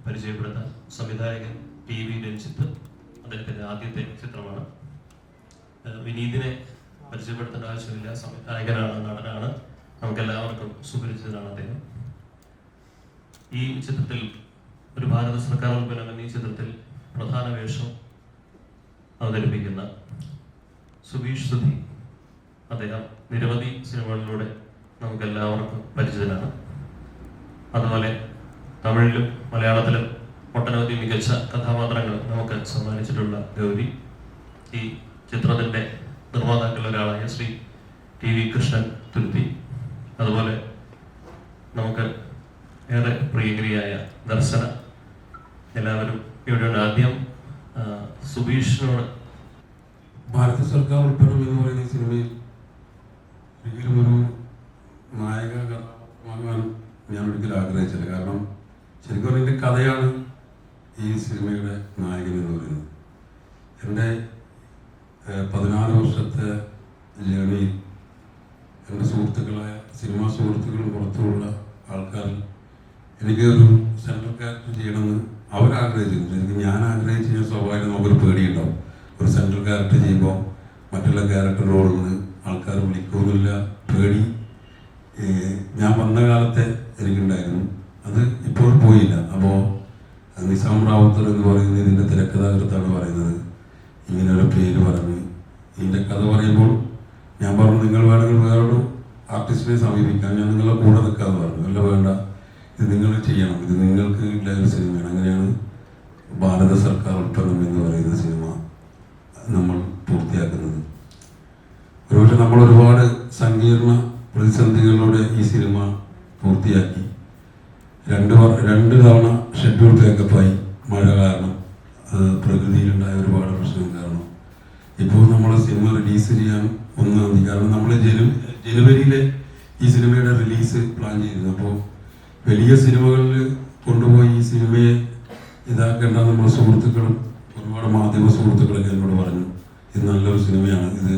പരിചയപ്പെടുത്താൻ സംവിധായകൻ ടി.വി. രഞ്ജിത്ത്, അദ്ദേഹത്തിൻ്റെ ആദ്യത്തെ ചിത്രമാണ്. വിനീതിനെ പരിചയപ്പെടുത്തേണ്ട ആവശ്യമില്ല, സംവിധായകനാണ്, നടനാണ്, നമുക്കെല്ലാവർക്കും സുപരിചിതനാണ് അദ്ദേഹം. ഈ ചിത്രത്തിൽ ഒരു ഭാരത സർക്കാർ ഉൽപ്പന്നം എന്ന ഈ ചിത്രത്തിൽ പ്രധാന വേഷം അവതരിപ്പിക്കുന്ന സുബീഷ് സുധി, അദ്ദേഹം നിരവധി സിനിമകളിലൂടെ നമുക്കെല്ലാവർക്കും പരിചിതനാണ്. അതുപോലെ തമിഴിലും മലയാളത്തിലും ഒട്ടനവധി മികച്ച കഥാപാത്രങ്ങൾ നമുക്ക് സമ്മാനിച്ചിട്ടുള്ള ഗൗരി. ഈ ചിത്രത്തിൻ്റെ നിർമ്മാതാക്കളിൽ ഒരാളായ ശ്രീ ടി.വി. കൃഷ്ണൻ തുരുത്തി, അതുപോലെ നമുക്ക് ഏറെ പ്രിയങ്കരിയായ ദർശന, എല്ലാവരും ഇവിടെയുണ്ട്. ആദ്യം സുബീഷിനോട്, ഭാരത സർക്കാർ ഉൽപ്പന്നം എന്ന് പറയുന്ന സിനിമയിൽ ഒരിക്കലും ഒരു നായക കഥാപാത്രമാകാൻ ഞാൻ ഒരിക്കലും ആഗ്രഹിച്ചില്ല. കാരണം ശരിക്കും എൻ്റെ കഥയാണ് ഈ സിനിമയുടെ നായകൻ എന്ന് പറയുന്നത്. എൻ്റെ 14 വർഷത്തെ ജേണിയിൽ എൻ്റെ സുഹൃത്തുക്കളായ സിനിമാ സുഹൃത്തുക്കളും പുറത്തുള്ള ആൾക്കാരിൽ എനിക്ക് ഒരു സെൻട്രൽ ക്യാരക്ടർ ചെയ്യണമെന്ന് അവരാഗ്രഹിച്ചിരുന്നു. എനിക്ക് ഞാൻ ആഗ്രഹിച്ച് ഞാൻ സ്വാഭാവികം നമുക്കൊരു പേടിയുണ്ടാവും. ഒരു സെൻട്രൽ ക്യാരക്ടർ ചെയ്യുമ്പോൾ മറ്റുള്ള ക്യാരക്ടർ റോളിന് ആൾക്കാർ വിളിക്കുന്നില്ല, പേടി ഞാൻ വന്ന കാലത്തെ എനിക്കുണ്ടായിരുന്നു. അത് ഇപ്പോൾ പോയില്ല. അപ്പോൾ നിസാം റാവുത്തർ എന്ന് പറയുന്നത് ഇതിൻ്റെ തിരക്കഥാകൃത്താണ് പറയുന്നത്. ഇങ്ങനെ ഒരു പേര് പറഞ്ഞ് ഇതിൻ്റെ കഥ പറയുമ്പോൾ ഞാൻ പറഞ്ഞു, നിങ്ങൾ വേണമെങ്കിൽ വേറൊരു ആർട്ടിസ്റ്റിനെ സമീപിക്കാൻ, ഞാൻ നിങ്ങളെ കൂടെ നിൽക്കാമെന്ന് പറഞ്ഞു. അല്ല, വേണ്ട, ഇത് നിങ്ങൾ ചെയ്യണം, ഇത് നിങ്ങൾക്ക് ഉള്ള ഒരു സിനിമയാണ്. അങ്ങനെയാണ് ഭാരത സർക്കാർ ഉൽപ്പന്നം എന്ന് പറയുന്ന സിനിമ നമ്മൾ പൂർത്തിയാക്കുന്നത്. ഒരുപക്ഷെ നമ്മൾ ഒരുപാട് സങ്കീർണ പ്രതിസന്ധികളിലൂടെ ഈ സിനിമ പൂർത്തിയാക്കി. രണ്ട് തവണ ഷെഡ്യൂൾ ബാക്കപ്പായി. മഴ കാരണം, പ്രകൃതിയിലുണ്ടായ ഒരുപാട് പ്രശ്നം കാരണം. ഇപ്പോൾ നമ്മൾ സിനിമ റിലീസ് ചെയ്യാൻ 1-ാം തീയതി, കാരണം നമ്മൾ ജനുവരിയിൽ ഈ സിനിമയുടെ റിലീസ് പ്ലാൻ ചെയ്തിരുന്നു. അപ്പോൾ വലിയ സിനിമകളിൽ കൊണ്ടുപോയി ഈ സിനിമയെ ഇതാക്കേണ്ട നമ്മുടെ സുഹൃത്തുക്കളും ഒരുപാട് മാധ്യമ സുഹൃത്തുക്കളൊക്കെ എന്നോട് പറഞ്ഞു, ഇത് നല്ലൊരു സിനിമയാണ്, ഇത്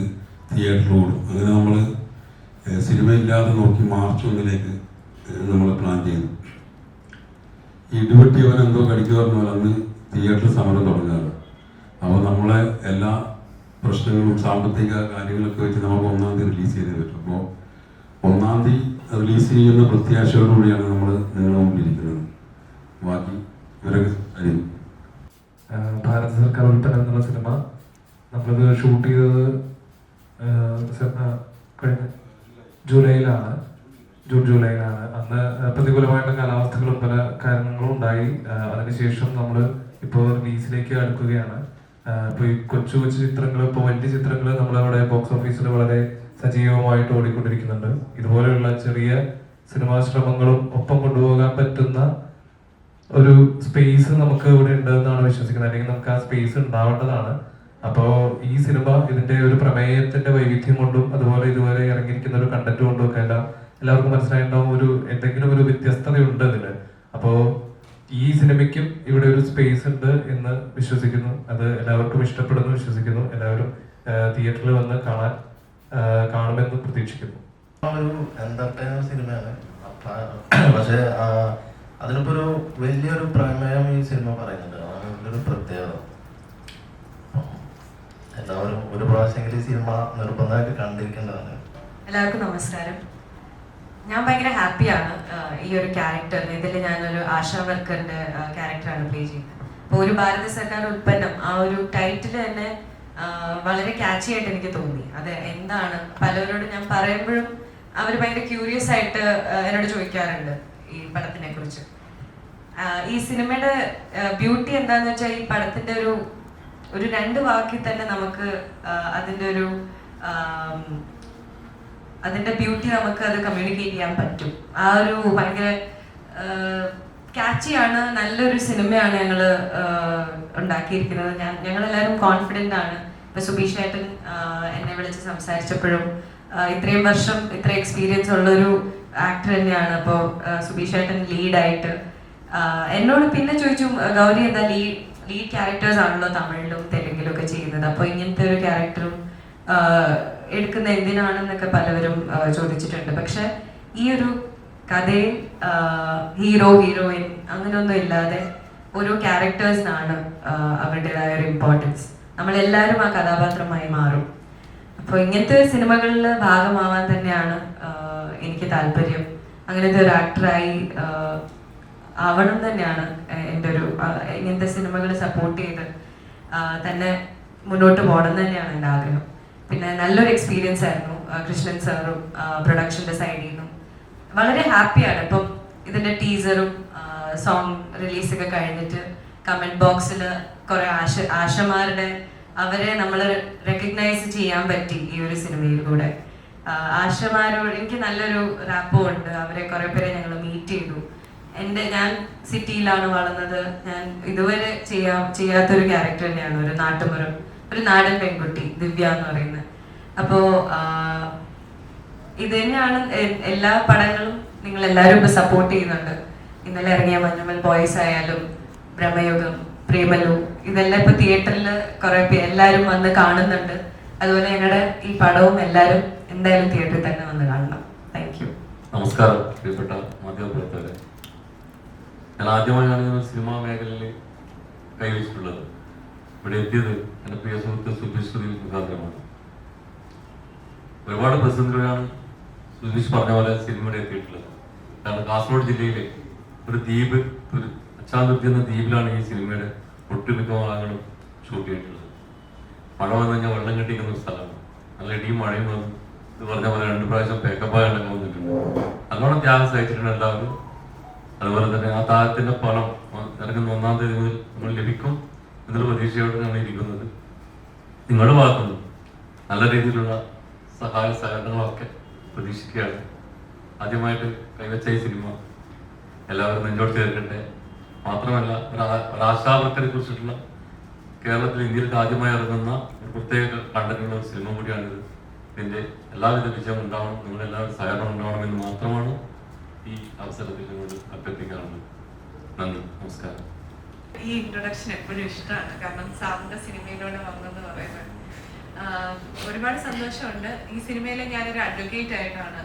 തിയേറ്ററിൽ ഓടും. അങ്ങനെ നമ്മൾ സിനിമയില്ലാതെ നോക്കി മാർച്ച് 1 നമ്മൾ പ്ലാൻ ചെയ്തു. ഇടിവെട്ടി അവൻ എന്തോ കടിക്കുക പറഞ്ഞാൽ അന്ന് തിയേറ്ററിൽ സമരം തുടങ്ങുകയാണ്. അപ്പോൾ നമ്മളെ എല്ലാ പ്രശ്നങ്ങളും സാമ്പത്തിക കാര്യങ്ങളൊക്കെ വെച്ച് നമുക്ക് 1-ാം തീയതി റിലീസ് ചെയ്തേ പറ്റും. അപ്പോൾ 1-ാം തീയതി റിലീസ് ചെയ്യുന്ന പ്രത്യാശയോടുകൂടിയാണ് നമ്മൾ നിങ്ങളുടെ മുമ്പിലിരിക്കുന്നത്. ബാക്കി ഇവരൊക്കെ അറിയും. ഭാരത സർക്കാർ ഉൽപ്പന്നം എന്നുള്ള സിനിമ നമ്മളിത് ഷൂട്ട് ചെയ്തത് കഴിഞ്ഞ ജൂൺ ജൂലൈയിലാണ്. അന്ന് പ്രതികൂലമായിട്ട് കാലാവസ്ഥകളും പല കാരണങ്ങളും ഉണ്ടായി. അതിനുശേഷം നമ്മൾ ഇപ്പോൾ റിലീസിലേക്ക് അടുക്കുകയാണ്. ഇപ്പോൾ ഈ കൊച്ചു ചിത്രങ്ങൾ, ഇപ്പോൾ വലിയ ചിത്രങ്ങൾ നമ്മളവിടെ ബോക്സ് ഓഫീസിൽ വളരെ സജീവമായിട്ട് ഓടിക്കൊണ്ടിരിക്കുന്നുണ്ട്. ഇതുപോലെയുള്ള ചെറിയ സിനിമാ ശ്രമങ്ങളും ഒപ്പം കൊണ്ടുപോകാൻ പറ്റുന്ന ഒരു സ്പേസ് നമുക്ക് ഇവിടെ ഉണ്ടെന്നാണ് വിശ്വസിക്കുന്നത്. അല്ലെങ്കിൽ നമുക്ക് ആ സ്പേസ് ഉണ്ടാവേണ്ടതാണ്. അപ്പോൾ ഈ സിനിമ ഇതിന്റെ ഒരു പ്രമേയത്തിന്റെ വൈവിധ്യം കൊണ്ടും അതുപോലെ ഇതുവരെ ഇറങ്ങിയിരിക്കുന്ന ഒരു കണ്ടന്റ് കൊണ്ടും ഒക്കെ എല്ലാവർക്കും മനസ്സിലായിട്ടുണ്ടാവും, എന്തെങ്കിലും ഒരു വ്യത്യസ്തതയുണ്ട് ഇതില്. അപ്പോൾ ഈ സിനിമയ്ക്കും ഇവിടെ ഒരു സ്പേസ് ഉണ്ട് എന്ന് വിശ്വസിക്കുന്നു. അത് എല്ലാവർക്കും ഇഷ്ടപ്പെടുന്നു വിശ്വസിക്കുന്നു. എല്ലാവരും തിയേറ്ററിൽ വന്ന് കാണുമെന്ന് പ്രതീക്ഷിക്കുന്നു. ഒരു എന്റർടൈനർ സിനിമയാണ്. പക്ഷെ അതിനിപ്പോ ഒരു വലിയൊരു പ്രമേയം ഈ സിനിമ പറയുന്നുണ്ട്. അതൊരു പ്രത്യേകത. എല്ലാവരും ഒരു പ്രാവശ്യമെങ്കിലും ഈ സിനിമ നിർബന്ധമായിട്ട് കണ്ടിരിക്കേണ്ടതാണ്. എല്ലാവർക്കും നമസ്കാരം. ഞാൻ ഭയങ്കര ഹാപ്പിയാണ് ഈ ഒരു ക്യാരക്ടറിന്. ഇതിൽ ഞാനൊരു ആശാ വർക്കറിന്റെ ക്യാരക്ടറാണ് പ്ലേ ചെയ്യുന്നത്. അപ്പോൾ ഒരു ഭാരത സർക്കാർ ഉൽപ്പന്നം, ആ ഒരു ടൈറ്റിൽ തന്നെ വളരെ ക്യാച്ചി ആയിട്ട് എനിക്ക് തോന്നി. അത് എന്താണ്, പലവരോട് ഞാൻ പറയുമ്പോഴും അവർ ഭയങ്കര ക്യൂരിയസ് ആയിട്ട് എന്നോട് ചോദിക്കാറുണ്ട് ഈ പടത്തിനെ കുറിച്ച്. ഈ സിനിമയുടെ ബ്യൂട്ടി എന്താന്ന് വെച്ചാൽ, ഈ പടത്തിന്റെ ഒരു 2 വാക്കിൽ തന്നെ നമുക്ക് അതിന്റെ ബ്യൂട്ടി നമുക്ക് അത് കമ്മ്യൂണിക്കേറ്റ് ചെയ്യാൻ പറ്റും. ആ ഒരു ഭയങ്കര ക്യാച്ചിയാണ്, നല്ലൊരു സിനിമയാണ് ഞങ്ങൾ ഉണ്ടാക്കിയിരിക്കുന്നത്. ഞങ്ങളെല്ലാവരും കോൺഫിഡൻ്റ് ആണ്. ഇപ്പൊ സുബീഷ് ഏട്ടൻ എന്നെ വിളിച്ച് സംസാരിച്ചപ്പോഴും ഇത്രയും വർഷം ഇത്ര എക്സ്പീരിയൻസ് ഉള്ളൊരു ആക്ടർ തന്നെയാണ്. അപ്പോൾ സുബീഷ് ഏട്ടൻ ലീഡായിട്ട് എന്നോട് പിന്നെ ചോദിച്ചു, ഗൗരി എന്താ ലീഡ് ക്യാരക്ടേഴ്സ് ആണല്ലോ തമിഴിലും തെലുങ്കിലും ഒക്കെ ചെയ്യുന്നത്, അപ്പോൾ ഇങ്ങനത്തെ ഒരു ക്യാരക്ടറും എടുക്കുന്ന എന്തിനാണെന്നൊക്കെ പലവരും ചോദിച്ചിട്ടുണ്ട്. പക്ഷെ ഈ ഒരു കഥയിൽ ഹീറോ ഹീറോയിൻ അങ്ങനെയൊന്നും ഇല്ലാതെ ഓരോ ക്യാരക്ടേഴ്സിനാണ് അവരുടേതായ ഒരു ഇമ്പോർട്ടൻസ്. നമ്മളെല്ലാവരും ആ കഥാപാത്രമായി മാറും. അപ്പോൾ ഇങ്ങനത്തെ സിനിമകളിൽ ഭാഗമാവാൻ തന്നെയാണ് എനിക്ക് താല്പര്യം. അങ്ങനത്തെ ഒരു ആക്ടറായി ആവണം തന്നെയാണ് എൻ്റെ ഒരു ഇങ്ങനത്തെ സിനിമകൾ സപ്പോർട്ട് ചെയ്ത് തന്നെ മുന്നോട്ട് പോകണം തന്നെയാണ് എൻ്റെ ആഗ്രഹം. പിന്നെ നല്ലൊരു എക്സ്പീരിയൻസ് ആയിരുന്നു കൃഷ്ണൻ സാറും പ്രൊഡക്ഷൻ്റെ സൈഡിൽ നിന്നും. വളരെ ഹാപ്പിയാണ്. ഇപ്പം ഇതിൻ്റെ ടീസറും സോങ് റിലീസൊക്കെ കഴിഞ്ഞിട്ട് കമൻറ്റ് ബോക്സിൽ കുറേ ആശമാരുടെ അവരെ നമ്മൾ റെക്കഗ്നൈസ് ചെയ്യാൻ പറ്റി ഈ ഒരു സിനിമയിലൂടെ. ആശമാരോട് എനിക്ക് നല്ലൊരു റാപ്പോ ഉണ്ട്. അവരെ കുറേ പേരെ ഞങ്ങൾ മീറ്റ് ചെയ്തു. ഞാൻ സിറ്റിയിലാണ് വളർന്നത്. ഞാൻ ഇതുവരെ ചെയ്യാത്തൊരു ക്യാരക്ടർ തന്നെയാണ് ഒരു നാട്ടുമ്പുറം, ഒരു നാടൻ പെൺകുട്ടി ദിവ്യ എന്ന് പറയുന്നത്. അപ്പോൾ ഇത് തന്നെയാണ് എല്ലാ പടങ്ങളും നിങ്ങൾ എല്ലാവരും ഇപ്പോൾ സപ്പോർട്ട് ചെയ്യുന്നുണ്ട്. ഇന്നലെ ഇറങ്ങിയ മഞ്ഞുമൽ ബോയ്സ് ആയാലും ബ്രഹ്മയുഗം, പ്രേമലു, ഇതെല്ലാം ഇപ്പോൾ തിയേറ്ററിൽ കുറേ പേര് എല്ലാവരും വന്ന് കാണുന്നുണ്ട്. അതുപോലെ ഞങ്ങളുടെ ഈ പടവും എല്ലാവരും എന്തായാലും തിയേറ്ററിൽ തന്നെ വന്ന് കാണണം. Thank you. നമസ്കാരം പ്രിയപ്പെട്ട മാധ്യമപ്രവർത്തകരെ. ഞാൻ ആദ്യമായാണ് സിനിമാ മേഖലയിൽ കൈവച്ചിട്ടുള്ളത്. ഇവിടെ എത്തിയത് എൻ്റെ പ്രിയ സുഹൃത്ത് സുധീഷ് മുഖാന്തരമാണ്. ഒരുപാട് പ്രതിസന്ധികളാണ് സുധീഷ് പറഞ്ഞ പോലെ സിനിമയുടെ എത്തിയിട്ടുള്ളത്. കാരണം കാസർഗോഡ് ജില്ലയിലെ ഒരു ദ്വീപ്, ഒരു അച്ചാന്തുർത്തി എന്ന ദ്വീപിലാണ് ഈ സിനിമയുടെ ഒട്ടുമിക്ക ഭാഗങ്ങളും ഷൂട്ട് ചെയ്തിട്ടുള്ളത്. മഴ വന്നു കഴിഞ്ഞാൽ വെള്ളം കെട്ടിക്കുന്ന ഒരു സ്ഥലമാണ്. നല്ല ഇടിയും മഴയും വന്നു ഇത് പറഞ്ഞ പോലെ 2 പ്രാവശ്യം പേക്കപ്പായൊക്കെ വന്നിട്ടുണ്ട്. നല്ലോണം ത്യാഗം സഹിച്ചിട്ടുണ്ട് എല്ലാവരും. അതുപോലെ തന്നെ ആ താരത്തിന്റെ ഫലം ഇറങ്ങുന്ന 1-ാം തീയതി മുതൽ നമ്മൾ ലഭിക്കും എന്നൊരു പ്രതീക്ഷയോടെ ഞങ്ങൾ ഇരിക്കുന്നത്. നിങ്ങളുടെ ഭാഗത്തുനിന്ന് നല്ല രീതിയിലുള്ള സഹായ സഹകരണങ്ങളൊക്കെ പ്രതീക്ഷിക്കുകയാണ്. ആദ്യമായിട്ട് കൈവച്ച ഈ സിനിമ എല്ലാവരും നെഞ്ചോട് ചേർക്കട്ടെ. മാത്രമല്ല ഒരാശാവർക്കരെ കുറിച്ചിട്ടുള്ള കേരളത്തിൽ, ഇന്ത്യയിൽ ആദ്യമായി ഇറങ്ങുന്ന ഒരു പ്രത്യേക കണ്ടന്റുള്ള ഒരു സിനിമ കൂടിയാണിത്. ഇതിന്റെ എല്ലാവിധ വിജയം ഉണ്ടാവണം, നിങ്ങളെല്ലാവരും സഹകരണം ഉണ്ടാവണമെന്ന് മാത്രമാണ് ഈ അവസരത്തിൽ നിങ്ങളോട് അഭ്യർത്ഥിക്കാറുള്ളത്. നന്ദി, നമസ്കാരം. ഈ ഇൻട്രൊഡക്ഷൻ എപ്പോഴും ഇഷ്ടമാണ്. കാരണം സാറിന്റെ സിനിമയിലൂടെ വന്നെന്ന് പറയുന്നത് ഒരുപാട് സന്തോഷമുണ്ട്. ഈ സിനിമയിൽ ഞാനൊരു അഡ്വക്കേറ്റ് ആയിട്ടാണ്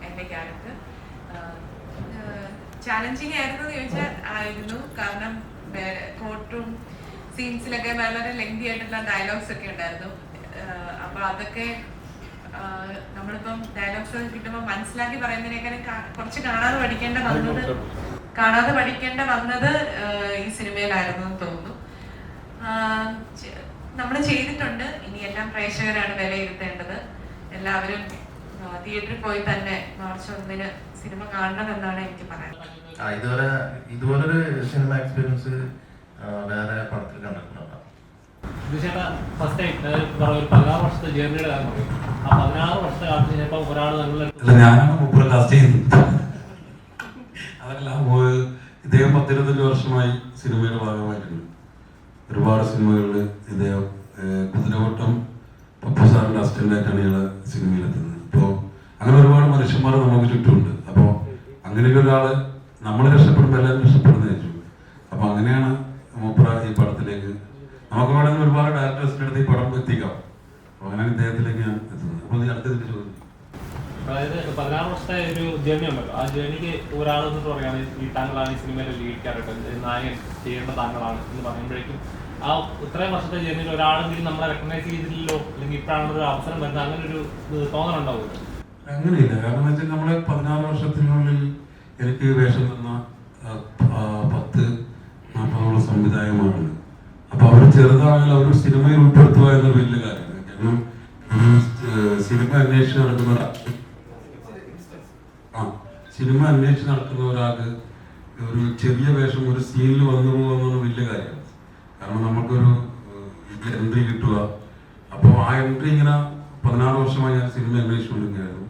എൻ്റെ ക്യാരക്ടർ. ചാലഞ്ചിങ് ആയിരുന്നു എന്ന് ചോദിച്ചാൽ ആയിരുന്നു. കാരണം കോർട്ട് റൂം സീൻസിലൊക്കെ വളരെ ലെങ്തി ആയിട്ടുള്ള ഡയലോഗ്സ് ഒക്കെ ഉണ്ടായിരുന്നു. അപ്പൊ അതൊക്കെ നമ്മളിപ്പം ഡയലോഗ്സ് കിട്ടുമ്പോൾ മനസ്സിലാക്കി പറയുന്നതിനേക്കാളും കുറച്ച് കാണാതെ പഠിക്കേണ്ട വന്നത് ഈ സിനിമയിലായിരുന്നു എന്ന് തോന്നുന്നു. നമ്മൾ ചെയ്തിട്ടുണ്ട്. ഇനി എല്ലാം പ്രേക്ഷകരാണ് വിലയിരുത്തേണ്ടത്. എല്ലാവരും തിയേറ്ററിൽ പോയി തന്നെ മാർച്ച് 1-ന് സിനിമ കാണണമെന്നാണ് എനിക്ക് പറയാനുള്ളത്. ഇതുപോലൊരു സിനിമ എക്സ്പീരിയൻസ് വേറെ പടത്തിൽ കണ്ടിട്ടുണ്ടോ? ഫസ്റ്റ് ടൈം 16 വർഷത്തെ ജേർണിയുടെ കാര്യം പറയും. ആ 16 വർഷത്തെ കാലത്ത് ചിലപ്പോൾ ഒരാൾ ഞാനാണ് മുമ്പ് കാസ്റ്റ് ചെയ്യുന്നത്. അതല്ല, ഇദ്ദേഹം 10-20 വർഷമായി സിനിമയുടെ ഭാഗമായിട്ടുണ്ട്. ഒരുപാട് സിനിമകളിൽ ഇദ്ദേഹം കുതിരവട്ടം പപ്പു സാറിന്റെ അസിസ്റ്റന്റായിട്ടാണ് ഇയാള് സിനിമയിലെത്തുന്നത്. അപ്പോൾ അങ്ങനെ ഒരുപാട് മനുഷ്യന്മാർ നമുക്ക് ചുറ്റുമുണ്ട്. അപ്പോൾ അങ്ങനെയൊക്കെ ഒരാള് നമ്മൾ രക്ഷപ്പെടുമ്പോൾ എല്ലാവരും രക്ഷപ്പെടുന്ന വെച്ചു. അപ്പൊ അങ്ങനെയാണ് മൂപ്പറ ഈ പടത്തിലേക്ക്, നമുക്ക് വേണമെങ്കിൽ ഒരുപാട് ഡയറക്ടേഴ്സിന്റെ അടുത്ത് ഈ പടം എത്തിക്കാം. അപ്പൊ അങ്ങനെയാണ് ഇദ്ദേഹത്തിലേക്ക് ഞാൻ എത്തുന്നത്. അപ്പൊ അടുത്തതിന്റെ ചോദ്യം, അതായത് 16 വർഷത്തെ ഒരു ജേർണി ഉണ്ടല്ലോ, ആ ജേർണിക്ക് ഒരാളെന്ന് പറയുകയാണ് ഈ താങ്കളാണ് ഈ സിനിമയിലെ ലീഡ് ക്യാരക്ടർ, നായകൻ ചെയ്യേണ്ട താങ്കളാണ് എന്ന് പറയുമ്പോഴേക്കും ആ ഇത്രയും വർഷത്തെ ജേർണിയിൽ ഒരാളെങ്കിലും നമ്മളെ റെക്കഗ്നൈസ് ചെയ്തില്ലല്ലോ, അല്ലെങ്കിൽ ഇപ്പോഴാണ് ഒരു അവസരം വരുന്നത്, അങ്ങനെ ഒരു തോന്നലുണ്ടാവുമല്ലോ? അങ്ങനെയില്ല. കാരണം വെച്ചാൽ നമ്മളെ 16 വർഷത്തിനുള്ളിൽ എനിക്ക് വേഷം തന്ന 10-40 സംവിധായകമാരുണ്ട്. അപ്പൊ അവർ ചെറുതാണെങ്കിൽ അവർ സിനിമയിൽ ഉൾപ്പെടുത്തുക എന്ന വലിയ കാര്യമാണ്. കാരണം സിനിമ അന്വേഷിച്ച് നടക്കുന്ന ഒരാൾക്ക് ഒരു ചെറിയ വേഷം ഒരു സീനിൽ വന്നു പോകുന്നത് വലിയ കാര്യമാണ്. കാരണം നമുക്കൊരു എൻട്രി കിട്ടുക. അപ്പോൾ ആ എൻട്രി ഇങ്ങനെ 16 വർഷമായി ഞാൻ സിനിമ അന്വേഷിച്ചുകൊണ്ടിരിക്കുകയായിരുന്നു.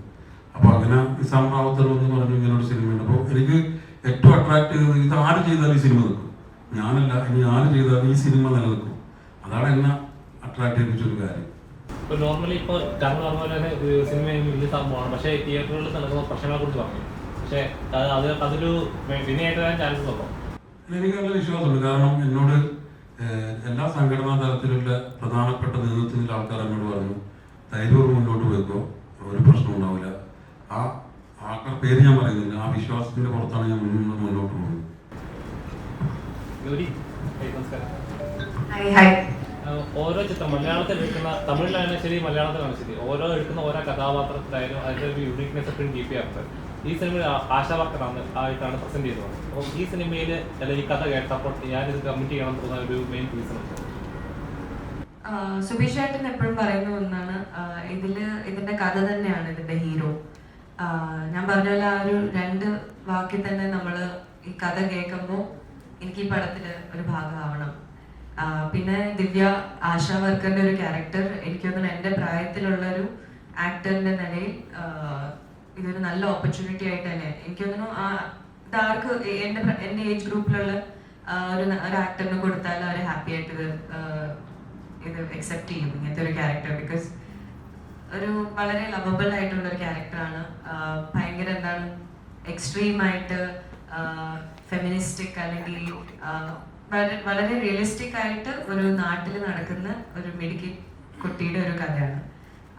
അപ്പൊ അങ്ങനെ ഈ സംഭവത്തിൽ എന്ന് പറഞ്ഞു ഇങ്ങനെ ഒരു സിനിമയുണ്ട്. അപ്പോൾ എനിക്ക് ഏറ്റവും അട്രാക്ട് ചെയ്തത് ഇത് ആര് ചെയ്താലും ഈ സിനിമ നിൽക്കും, ഞാനല്ല, ഇനി ആര് ചെയ്താലും ഈ സിനിമ നിലനിൽക്കും. അതാണ് എന്നെ അട്രാക്ട് ചെയ്യിപ്പിച്ചൊരു കാര്യം. ഇപ്പോൾ നോർമലി ഇപ്പോൾ താങ്കൾ പറഞ്ഞ പോലെ തന്നെ സിനിമ വലിയ സംഭവമാണ്, പക്ഷേ തിയേറ്ററുകളിൽ നടക്കുന്ന പ്രശ്നങ്ങളെ കുറിച്ച് പറഞ്ഞു. പക്ഷേ അതൊരു വിനയായിട്ട് വരാൻ ചാൻസ് ഉണ്ടോ? എനിക്ക് നല്ല വിശ്വാസമുണ്ട്. കാരണം എന്നോട് എല്ലാ സംഘടനാ തലത്തിലുള്ള പ്രധാനപ്പെട്ട നേതൃത്വത്തിലുള്ള ആൾക്കാർ എന്നോട് പറഞ്ഞു, ധൈര്യപൂർവ്വം മുന്നോട്ട് പോയിക്കോ, ഒരു പ്രശ്നം ഉണ്ടാവില്ല. ആ ആൾക്കാർ പേര് ഞാൻ പറയുന്നില്ല, ആ വിശ്വാസത്തിന്റെ പുറത്താണ് ഞാൻ മുന്നോട്ട് പോകുന്നത്. ഗൗരി, നമസ്കാരം. ഹായ്. ഓരോ ചിത്രം മലയാളത്തിൽ എടുക്കുന്ന, തമിഴിലായാലും ശരി മലയാളത്തിലാണ് ശരി, എടുക്കുന്ന ഓരോ കഥാപാത്രത്തിലായാലും അതിൻ്റെ ഒരു യൂണിക്നെസ് എപ്പോഴും കീപ്പ് ചെയ്യാറുണ്ട്. ഈ സിനിമയിൽ ആശാ വർക്കറാണ് ആയിട്ടാണ് പ്രസന്റ് ചെയ്തത്. അപ്പോൾ ഈ സിനിമയിൽ അല്ലെങ്കിൽ ഈ കഥ കേട്ടപ്പോൾ ഞാനിത് കമ്മിറ്റ് ചെയ്യണം തോന്നുന്ന ഒരു മെയിൻ റീസൺ ഉണ്ട്. സുബീഷ് ഏട്ടൻ എപ്പോഴും പറയുന്ന ഒന്നാണ്, ഇതിന്റെ കഥ തന്നെയാണ് ഇതിന്റെ ഹീറോ. ഞാൻ പറഞ്ഞ പോലെ ആ ഒരു 2 വാക്കിൽ തന്നെ നമ്മൾ ഈ കഥ കേൾക്കുമ്പോൾ എനിക്ക് ഈ പടത്തിൽ ഒരു ഭാഗമാവണം. പിന്നെ ദിവ്യ ആശാ വർക്കറിന്റെ ഒരു ക്യാരക്ടർ എനിക്ക് തോന്നുന്നു എൻ്റെ പ്രായത്തിലുള്ള ഒരു ആക്ടറിന്റെ നിലയിൽ ഇതൊരു നല്ല ഓപ്പർച്യൂണിറ്റി ആയിട്ട് തന്നെ എനിക്ക് തോന്നുന്നു. ഇതാർക്ക് എൻ്റെ ഏജ് ഗ്രൂപ്പിലുള്ള ഒരു ആക്ടറിന് കൊടുത്താൽ അവർ ഹാപ്പി ആയിട്ട് ഇത് അക്സെപ്റ്റ് ചെയ്യും ഇങ്ങനത്തെ ഒരു ക്യാരക്ടർ. ബിക്കോസ് ഒരു വളരെ ലവബിൾ ആയിട്ടുള്ള ഒരു ക്യാരക്ടറാണ്. ഭയങ്കര എന്താണ് എക്സ്ട്രീം ആയിട്ട് ഫെമിനിസ്റ്റിക് അല്ലെങ്കിൽ വളരെ റിയലിസ്റ്റിക് ആയിട്ട് ഒരു നാട്ടിൽ നടക്കുന്ന ഒരു മിടുക്കി കുട്ടിയുടെ ഒരു കഥയാണ്.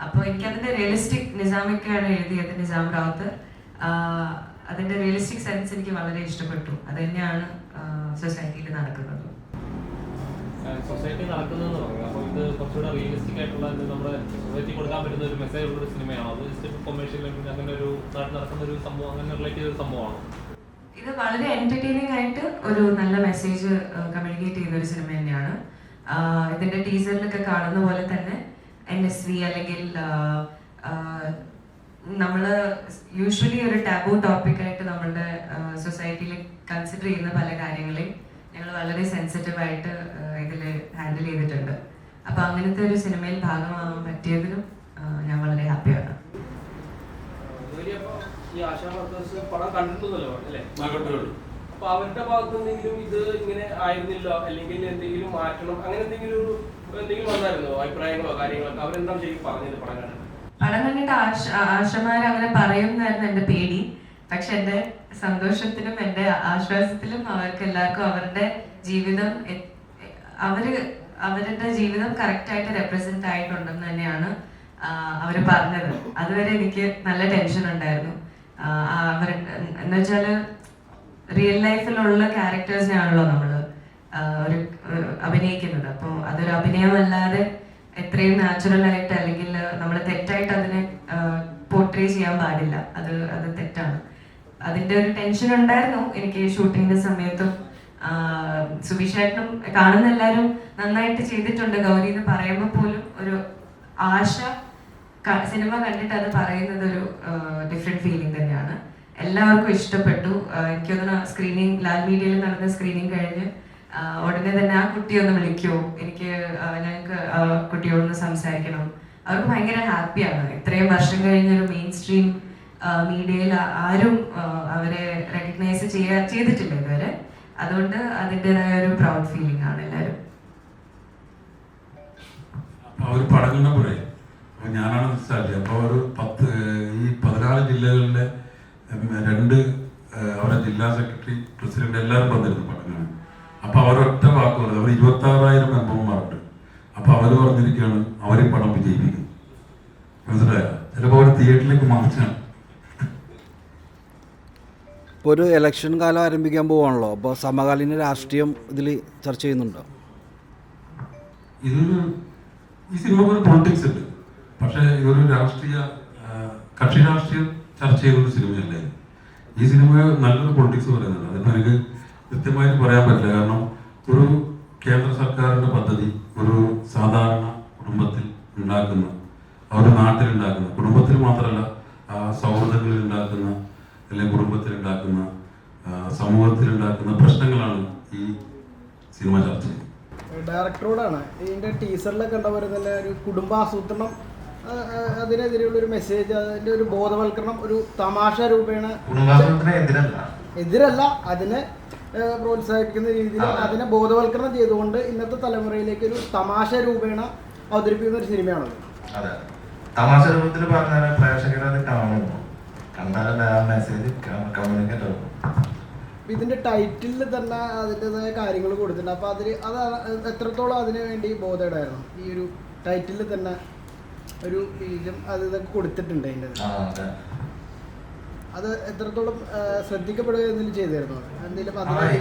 അപ്പോൾ എനിക്കതിൻ്റെ റിയലിസ്റ്റിക് നിസാമൊക്കെയാണ് എഴുതിയത്, നിസാം റാവത്ത്. അതിൻ്റെ റിയലിസ്റ്റിക് സെൻസ് എനിക്ക് വളരെ ഇഷ്ടപ്പെട്ടു. അത് തന്നെയാണ് സൊസൈറ്റിയിൽ നടക്കുന്നത്. സൊസൈറ്റി നടക്കുന്നതെന്ന് പറയുന്നത് അപ്പോൾ ഇത് കുറച്ചുകൂടെ റിയലിസ്റ്റിക് ആയിട്ടുള്ള നമ്മുടെ സൊസൈറ്റി കൊടുക്കാൻ പറ്റുന്ന ഒരു മെസ്സേജ് ഉള്ള ഒരു സിനിമയാണോ? അത് ജസ്റ്റ് കൊമേഴ്ഷ്യൽ അങ്ങനെ ഒരു നാട്ടിൽ നടക്കുന്ന ഒരു സംഭവം, അങ്ങനെ റിലേറ്റ് ചെയ്ത ഒരു സംഭവമാണോ? ഇത് വളരെ എന്റർടൈനിങ് ആയിട്ട് ഒരു നല്ല മെസ്സേജ് കമ്മ്യൂണിക്കേറ്റ് ചെയ്യുന്ന ഒരു സിനിമ തന്നെയാണ്. ഇതിന്റെ ടീസറിലൊക്കെ കാണുന്ന പോലെ തന്നെ NSV അല്ലെങ്കിൽ നമ്മള് യൂഷ്വലി ഒരു ടാബു ടോപ്പിക്കായിട്ട് നമ്മളുടെ സൊസൈറ്റിയിൽ കൺസിഡർ ചെയ്യുന്ന പല കാര്യങ്ങളെയും ഞങ്ങൾ വളരെ സെൻസിറ്റീവ് ആയിട്ട് ഇതിൽ ഹാൻഡിൽ ചെയ്തിട്ടുണ്ട്. അപ്പൊ അങ്ങനത്തെ ഒരു സിനിമയിൽ ഭാഗമാകാൻ പറ്റിയതിലും ഞാൻ വളരെ ഹാപ്പിയാണ്. ഈ ആശാ വർക്കേഴ്സ് പടം കണ്ടിട്ടുണ്ടല്ലോ അല്ലേ? അപ്പൊ അവരുടെ ഭാഗത്ത് എന്തെങ്കിലും ഇത് ഇങ്ങനെ ആയിരുന്നില്ല അല്ലെങ്കിൽ എന്തെങ്കിലും മാറ്റണം അങ്ങനെ എന്തെങ്കിലും വന്നായിരുന്നോ? അഭിപ്രായങ്ങളോ കാര്യങ്ങളൊക്കെ അവരെന്താണ് ശരിക്കും പറഞ്ഞത് പടം കണ്ടിട്ട്? പടം കണ്ടിട്ട് ആശമാർ അങ്ങനെ പറയുന്നായിരുന്നു എൻ്റെ പേടി. പക്ഷെ എൻ്റെ സന്തോഷത്തിലും എൻ്റെ ആശ്വാസത്തിലും അവർക്ക് എല്ലാവർക്കും അവരുടെ ജീവിതം അവരുടെ ജീവിതം കറക്റ്റായിട്ട് റെപ്രസെന്റ് ആയിട്ടുണ്ടെന്ന് തന്നെയാണ് അവർ പറഞ്ഞത്. അതുവരെ എനിക്ക് നല്ല ടെൻഷൻ ഉണ്ടായിരുന്നു. എന്ന് വെച്ചാല് റിയൽ ലൈഫിലുള്ള ക്യാരക്ടേഴ്സിനാണല്ലോ നമ്മള് ഒരു അഭിനയിക്കുന്നത്. അപ്പോൾ അതൊരു അഭിനയമല്ലാതെ എത്രയും നാച്ചുറൽ ആയിട്ട് അല്ലെങ്കിൽ നമ്മൾ തെറ്റായിട്ട് അതിനെ പോർട്രേ ചെയ്യാൻ പാടില്ല. അത് തെറ്റാണ്. അതിന്റെ ഒരു ടെൻഷൻ ഉണ്ടായിരുന്നു എനിക്ക് ഷൂട്ടിങ്ങിന്റെ സമയത്തും. സുബീഷ് ഏട്ടനും കാണുന്ന എല്ലാവരും നന്നായിട്ട് ചെയ്തിട്ടുണ്ട് ഗൗരി എന്ന് പറയുമ്പോൾ പോലും ഒരു ആശ സിനിമ കണ്ടിട്ട് അത് പറയുന്നത് ഒരു ഡിഫറെന്റ് ഫീലിംഗ് തന്നെയാണ്. എല്ലാവർക്കും ഇഷ്ടപ്പെട്ടു. എനിക്ക് തോന്നുന്നു സ്ക്രീനിങ് ലാൽ മീഡിയയിൽ നടന്ന സ്ക്രീനിങ് കഴിഞ്ഞ് ഉടനെ തന്നെ ആ കുട്ടിയെ ഒന്ന് വിളിക്കുമോ, ഞങ്ങൾക്ക് ആ കുട്ടിയോടൊന്ന് സംസാരിക്കണം. അവർക്ക് ഭയങ്കര ഹാപ്പിയാണ്. ഇത്രയും വർഷം കഴിഞ്ഞൊരു മെയിൻ സ്ട്രീം മീഡിയയിൽ ആരും അവരെ റെക്കഗ്നൈസ് ചെയ്തിട്ടില്ല ഇതുവരെ. അതുകൊണ്ട് അതിൻ്റെതായ ഒരു പ്രൗഡ് ഫീലിംഗ് ആണ് എല്ലാവരും. അവർ പടങ്ങളുടെ പോലെ ഞാനാണ് മനസ്സിലാക്കിയത്. അപ്പോൾ ഒരു 14 ജില്ലകളിലെ 2 അവരുടെ ജില്ലാ സെക്രട്ടറി പ്രസിഡന്റ് എല്ലാവരും വന്നിരുന്നു പടങ്ങൾ. അപ്പോൾ അവരൊറ്റ വാക്ക് പറഞ്ഞത് അവർ 26,000 മെമ്പർമാരുണ്ട്. അപ്പോൾ അവർ പറഞ്ഞിരിക്കുകയാണ് അവർ പടം വിജയിപ്പിക്കും. മനസ്സിലായോ? ചിലപ്പോൾ അവർ തിയേറ്ററിലേക്ക് മാർച്ചാണ്. ഇപ്പോൾ ഒരു ഇലക്ഷൻ കാലം ആരംഭിക്കാൻ പോവാണല്ലോ. അപ്പോൾ സമകാലീന രാഷ്ട്രീയം ഇതിൽ ചർച്ച ചെയ്യുന്നുണ്ടോ? ഈ സിനിമ ഒരു പൊളിറ്റിക്സ് ഉണ്ട്. പക്ഷേ ഇതൊരു കക്ഷി രാഷ്ട്രീയം ചർച്ച ചെയ്തൊരു സിനിമയല്ലേ. ഈ സിനിമ നല്ലൊരു പൊളിറ്റിക്സ് പറയുന്നുണ്ട്. അതിപ്പോൾ എനിക്ക് കൃത്യമായിട്ട് പറയാൻ പറ്റില്ല. കാരണം ഒരു കേന്ദ്ര സർക്കാരിൻ്റെ പദ്ധതി ഒരു സാധാരണ കുടുംബത്തിൽ ഉണ്ടാക്കുന്ന, ഒരു നാട്ടിലുണ്ടാക്കുന്ന, കുടുംബത്തിൽ മാത്രമല്ല സൗഹൃദങ്ങളിൽ ഉണ്ടാക്കുന്ന അല്ലെങ്കിൽ കുടുംബത്തിലുണ്ടാക്കുന്ന, സമൂഹത്തിലുണ്ടാക്കുന്ന പ്രശ്നങ്ങളാണ് ഈ സിനിമ ചർച്ച ചെയ്യുന്നത്. ഡയറക്ടറോടാണ്. ഇതിൻ്റെ ടീസറിലൊക്കെ ഉണ്ടാവുന്ന തന്നെ ഒരു കുടുംബാസൂത്രണം, അതിനെതിരെയുള്ളൊരു മെസ്സേജ്, അതിൻ്റെ ഒരു ബോധവൽക്കരണം, ഒരു തമാശ രൂപേണ എതിരല്ല, അതിനെ പ്രോത്സാഹിപ്പിക്കുന്ന രീതിയിൽ അതിനെ ബോധവൽക്കരണം ചെയ്തുകൊണ്ട് ഇന്നത്തെ തലമുറയിലേക്ക് ഒരു തമാശ രൂപേണ അവതരിപ്പിക്കുന്ന ഒരു സിനിമയാണത്. അതെ, തമാശ രൂപത്തിൽ പറഞ്ഞാൽ പ്രേക്ഷകരത് കാണുന്നു, കണ്ടാലല്ല ആ മെസ്സേജ് കമ്മ്യൂണിക്കേറ്റ് ആകും. ഇതിൻ്റെ ടൈറ്റിലിൽ തന്നെ അതിൻ്റെതായ കാര്യങ്ങൾ കൊടുത്തിട്ടുണ്ട്. അപ്പോൾ അത് എത്രത്തോളം അതിനു വേണ്ടി ബോധേഡായിരുന്നു. ഈ ഒരു ടൈറ്റിലിൽ തന്നെ ഒരു ബീജം ഇതൊക്കെ കൊടുത്തിട്ടുണ്ട്. അതിൻ്റെ അത് എത്രത്തോളം ശ്രദ്ധിക്കപ്പെടുക എന്തെങ്കിലും ചെയ്തായിരുന്നു? എന്തെങ്കിലും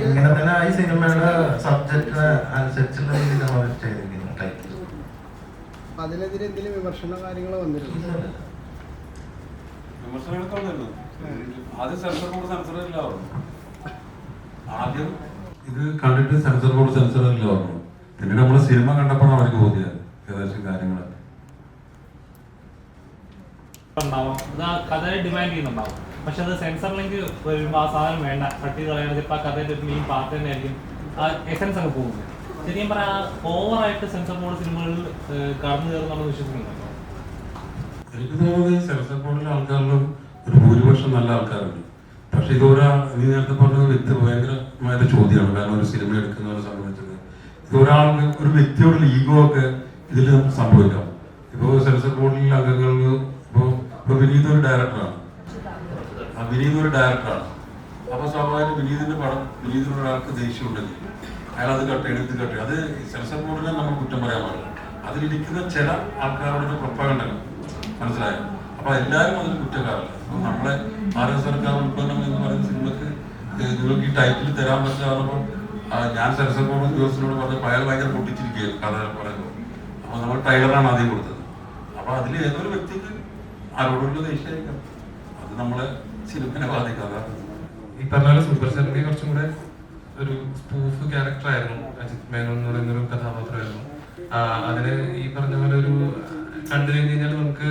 ഇങ്ങനെ തന്നെ ഈ സിനിമയുടെ സബ്ജക്റ്റിന് അനുസരിച്ചുള്ള രീതിയിലാണ് അവർ ചെയ്തിരിക്കുന്നത് ടൈറ്റിൽ. അപ്പൊ അതിനെതിരെ എന്തെങ്കിലും വിമർശനോ കാര്യങ്ങളോ വന്നിരുന്നു? വിമർശനങ്ങളൊക്കെ വന്നിരുന്നു. ആദ്യം സെൻസർ ബോർഡ് സെൻസർ ഇല്ല പറഞ്ഞു. ആദ്യം ഇത് കണ്ടിട്ട് സെൻസർ ബോർഡ് സെൻസർ ഇല്ല പറഞ്ഞു. പിന്നീട് നമ്മള് സിനിമ കണ്ടപ്പോഴാണ് അവർക്ക് ബോധ്യമായത് ഏകദേശം കാര്യങ്ങളൊക്കെ. ഉണ്ടാവും അത് ആ കഥയെ ഡിമാൻഡ് ചെയ്യുന്നുണ്ടാവും. പക്ഷെ അത് സെൻസർ ലിങ്ക് വരുമ്പോൾ ആ സാധനം വേണ്ട, കട്ട് ചെയ്ത് കളയാതെ ഇപ്പം ആ കഥയുടെ ഒരു മെയിൻ പാർട്ട് തന്നെ ആയിരിക്കും ആ എസൻസ് അങ്ങ് പോകുന്നത്. ശരിക്കും പറയാ ഓവറായിട്ട് സെൻസർ ബോർഡ് സിനിമകളിൽ കടന്നു കയറുന്നുണ്ടെന്ന് വിശ്വസിക്കുന്നുണ്ടോ? എനിക്ക് തോന്നുന്നത് സെൻസർ ബോർഡിലെ ആൾക്കാരിലും ഒരു ഭൂരിപക്ഷം നല്ല ആൾക്കാരുണ്ട്. പക്ഷെ നീ നേരത്തെ പറഞ്ഞത് ഭയങ്കരമായിട്ട് ചോദ്യമാണ്. കാരണം ഒരു സിനിമ എടുക്കുന്നവരെ സംബന്ധിച്ചത് ഇത് ഒരാൾക്ക് ഒരു വ്യക്തിയോടുള്ള ഈഗോ ഒക്കെ ഇതിൽ സംഭവിക്കാം. ഇപ്പോൾ സെൻസർ ബോർഡിലെ അംഗങ്ങൾക്ക് ഇപ്പോൾ വിനീത് ഒരു ഡയറക്ടറാണ്. അപ്പൊ സ്വാഭാവികം വിനീതിന്റെ പടം വിനീതിനുള്ള ഒരാൾക്ക് ദേഷ്യം ഉണ്ടെങ്കിൽ അയാൾ അത് കട്ട് കട്ട് അത് സെൻസർ ബോർഡിനെ നമ്മൾ കുറ്റം പറയാൻ പാടില്ല. അതിലിരിക്കുന്ന ചില ആൾക്കാരുടെ പ്രൊപ്പഗണ്ടകൾ മനസ്സിലായോ? അപ്പൊ എല്ലാവരും അതിന് കുറ്റക്കാരല്ല. അപ്പൊ നമ്മളെ ഭാരത സർക്കാർ ഉൽപ്പന്നം എന്ന് പറയുന്ന സിനിമക്ക് നിങ്ങൾക്ക് ഈ ടൈറ്റിൽ തരാൻ പറ്റാറുമ്പോൾ ഞാൻ സെൻസർ ബോർഡ് ഉദ്യോഗസ്ഥനോട് പറഞ്ഞപ്പോൾ അയാൾ ഭയങ്കര പൊട്ടിച്ചിരിക്കുകയായിരുന്നു കഥ പറയുമ്പോൾ. അപ്പൊ നമ്മൾ ട്രെയിലറാണ് ആദ്യം കൊടുത്തത്. അപ്പൊ അതിൽ ഏതൊരു വ്യക്തിക്ക് ആരോടുള്ള ദേഷ്യമായിരിക്കാം, അത് നമ്മളെ സിനിമനെ ബാധിക്കാതെ. ഈ പറഞ്ഞ പോലെ സൂപ്പർ സെവനെ കുറച്ചും കൂടെ ഒരു സ്പൂഫ് ക്യാരക്ടർ ആയിരുന്നു അജിത് മേനോൻ എന്ന് പറയുന്നൊരു കഥാപാത്രമായിരുന്നു. അതിന് ഈ പറഞ്ഞ പോലെ ഒരു കണ്ടു കഴിഞ്ഞ് കഴിഞ്ഞാൽ നമുക്ക്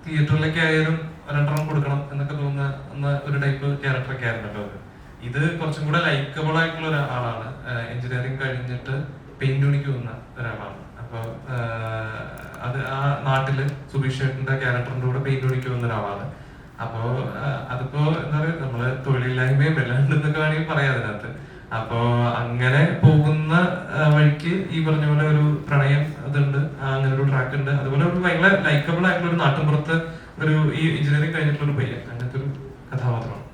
തിയേറ്ററിലേക്ക് ആയാലും രണ്ടെണ്ണം കൊടുക്കണം എന്നൊക്കെ തോന്നുന്ന ഒരു ടൈപ്പ് ക്യാരക്ടറൊക്കെ ആയിരുന്നല്ലോ അത്. ഇത് കുറച്ചും കൂടെ ലൈക്കബിൾ ആയിട്ടുള്ള ഒരാളാണ്. എഞ്ചിനീയറിംഗ് കഴിഞ്ഞിട്ട് പെയിന്റ് പണിക്ക് പോകുന്ന ഒരാളാണ്. അപ്പോൾ അത് ആ നാട്ടില് സുബീഷ് ചേട്ടന്റെ ക്യാരക്ടറിന്റെ കൂടെ പെയിന്റ് പണിക്ക് പോകുന്ന ഒരാളാണ്. അപ്പോ അതിപ്പോ എന്താ പറയുക, നമ്മള് തൊഴിലില്ലായ്മയും എല്ലാണ്ടെന്നൊക്കെ വേണമെങ്കിൽ പറയാം അതിനകത്ത്. അപ്പോ അങ്ങനെ പോകുന്ന വഴിക്ക് ഈ പറഞ്ഞ പോലെ ഒരു പ്രണയം അതുണ്ട്, അങ്ങനെ ഒരു ട്രാക്ക് ഉണ്ട്. അതുപോലെ ഒരു ഭയങ്കര ലൈക്കബിൾ ആയിട്ടുള്ള ഒരു നാട്ടിൻപുറത്ത് ഒരു ഈ എഞ്ചിനീയറിംഗ് കഴിഞ്ഞിട്ടുള്ള ഒരു പയ്യൻ, അങ്ങനത്തെ ഒരു കഥാപാത്രമാണ്.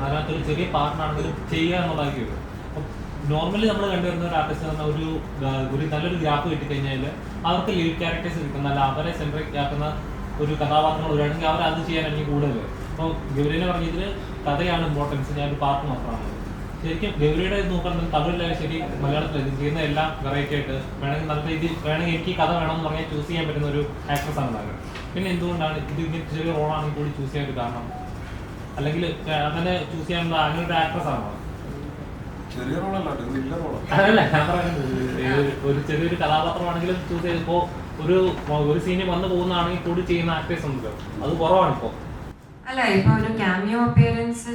അതിനകത്തൊരു ചെറിയ പാർട്ടിനാണെങ്കിലും ചെയ്യുക എന്നുള്ളതായിരിക്കും. നോർമലി നമ്മൾ കണ്ടുവരുന്ന ഒരു ആർട്ടിസ്റ്റ് എന്ന ഒരു നല്ലൊരു ഗ്യാപ്പ് കിട്ടിക്കഴിഞ്ഞാൽ അവർക്ക് ലീഡ് ക്യാരക്ടേഴ്സ് കിട്ടുന്ന, അല്ല അവരെ സെൻട്രിക് ആക്കുന്ന ഒരു കഥാപാത്രങ്ങൾ വരികയാണെങ്കിൽ അവർ അത് ചെയ്യാനായിരിക്കും കൂടുതൽ. അപ്പോൾ ഗൗരിനെ പറഞ്ഞതിൽ കഥയാണ് ഇമ്പോർട്ടൻസ്, ഞാനൊരു പാർട്ട് മാത്രമാണ്. ശരിക്കും ഗൗരിയുടെ ഇത് നോക്കുകയാണെങ്കിൽ തമിഴിലായാലും ശരി മലയാളത്തിൽ ചെയ്യുന്ന എല്ലാം വെറൈറ്റി ആയിട്ട് വേണമെങ്കിൽ നല്ല രീതിയിൽ വേണമെങ്കിൽ എനിക്ക് കഥ വേണമെന്ന് പറഞ്ഞാൽ ചൂസ് ചെയ്യാൻ പറ്റുന്ന ഒരു ആക്ട്രസ് ആണ് താങ്കൾ. പിന്നെ എന്തുകൊണ്ടാണ് ഇത് ഇങ്ങനെ ചെറിയ റോളാണെങ്കിൽ കൂടി ചൂസ് ചെയ്യാൻ ഒരു കാരണം, അല്ലെങ്കിൽ അങ്ങനെ ചൂസ് ചെയ്യാനുള്ള അങ്ങനെ ഒരു ആക്ട്രസ് ആണോ? ചെറിയ റോളല്ല, അതല്ല ഞാൻ പറയുന്നത്, ഒരു ചെറിയൊരു കഥാപാത്രമാണെങ്കിലും ചൂസ് ചെയ്തപ്പോ ഒരു സീനിൽ വന്നു പോകുന്നതാണെങ്കിൽ കൂടി ചെയ്യുന്ന ആക്ടേഴ്സ് ഉണ്ടല്ലോ, അത് കുറവാണ് ഇപ്പോ. അല്ല, ഇപ്പൊ ഒരു ക്യാമിയോ അപ്പിയറൻസ്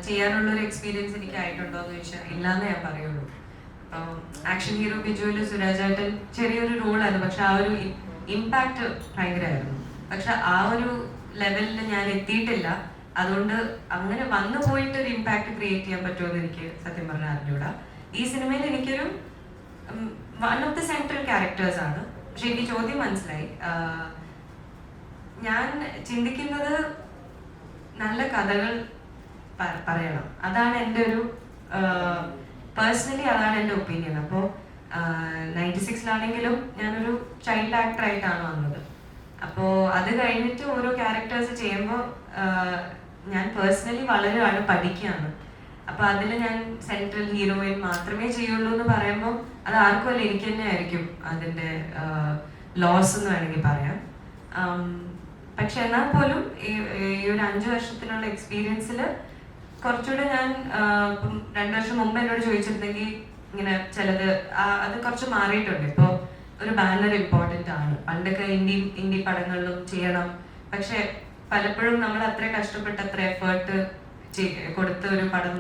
ചെയ്യാനുള്ള ഒരു എക്സ്പീരിയൻസ് എനിക്ക് ആയിട്ടുണ്ടോ എന്ന് ചോദിച്ചാൽ ഇല്ലാന്നേ ഞാൻ പറയുള്ളൂ. ആക്ഷൻ ഹീറോ ബിജുവിൽ സുരാജേട്ടൻ ചെറിയൊരു റോളായിരുന്നു, പക്ഷെ ആ ഒരു ഇമ്പാക്ട് ഭയങ്കരമായിരുന്നു. പക്ഷെ ആ ഒരു ലെവലിൽ ഞാൻ എത്തിയിട്ടില്ല. അതുകൊണ്ട് അങ്ങനെ വന്നു പോയിട്ട് ഒരു ഇമ്പാക്ട് ക്രിയേറ്റ് ചെയ്യാൻ പറ്റുമെന്ന് എനിക്ക് സത്യം പറഞ്ഞാൽ അറിഞ്ഞൂടാ. ഈ സിനിമയിൽ എനിക്കൊരു one of the central characters ആണ്. പക്ഷെ എനിക്ക് ചോദ്യം മനസ്സിലായി. ഞാൻ ചിന്തിക്കുന്നത് നല്ല കഥകൾ പറയണം, അതാണ് എൻ്റെ ഒരു പേഴ്സണലി അതാണ് എൻ്റെ ഒപ്പീനിയൻ. അപ്പോൾ 96-ലാണെങ്കിലും ഞാനൊരു ചൈൽഡ് ആക്ടറായിട്ടാണ് വന്നത്. അപ്പോൾ അത് കഴിഞ്ഞിട്ട് ഓരോ ക്യാരക്ടേഴ്സ് ചെയ്യുമ്പോൾ ഞാൻ പേഴ്സണലി വളരെയാണ് പഠിക്കുകയാണ്. അപ്പോൾ അതിൽ ഞാൻ സെൻട്രൽ ഹീറോയിൻ മാത്രമേ ചെയ്യുള്ളൂ എന്ന് പറയുമ്പോൾ അത് ആർക്കും അല്ല, എനിക്ക് തന്നെ ആയിരിക്കും അതിൻ്റെ ലോസ് എന്ന് വേണമെങ്കിൽ പറയാം. പക്ഷെ എന്നാൽ പോലും ഈ ഒരു 5 വർഷത്തിനുള്ള എക്സ്പീരിയൻസിൽ കുറച്ചുകൂടെ ഞാൻ 2 വർഷം മുമ്പ് എന്നോട് ചോദിച്ചിരുന്നെങ്കിൽ ഇങ്ങനെ ചിലത് അത് കുറച്ച് മാറിയിട്ടുണ്ട്. ഇപ്പോൾ ഒരു ബാനർ ഇമ്പോർട്ടൻ്റ് ആണ്. പണ്ടൊക്കെ ഇന്ത്യ പടങ്ങളിലും ചെയ്യണം, പക്ഷെ പലപ്പോഴും നമ്മൾ അത്ര കഷ്ടപ്പെട്ട് അത്ര എഫേർട്ട് കൊടുത്ത് ഒരു പടം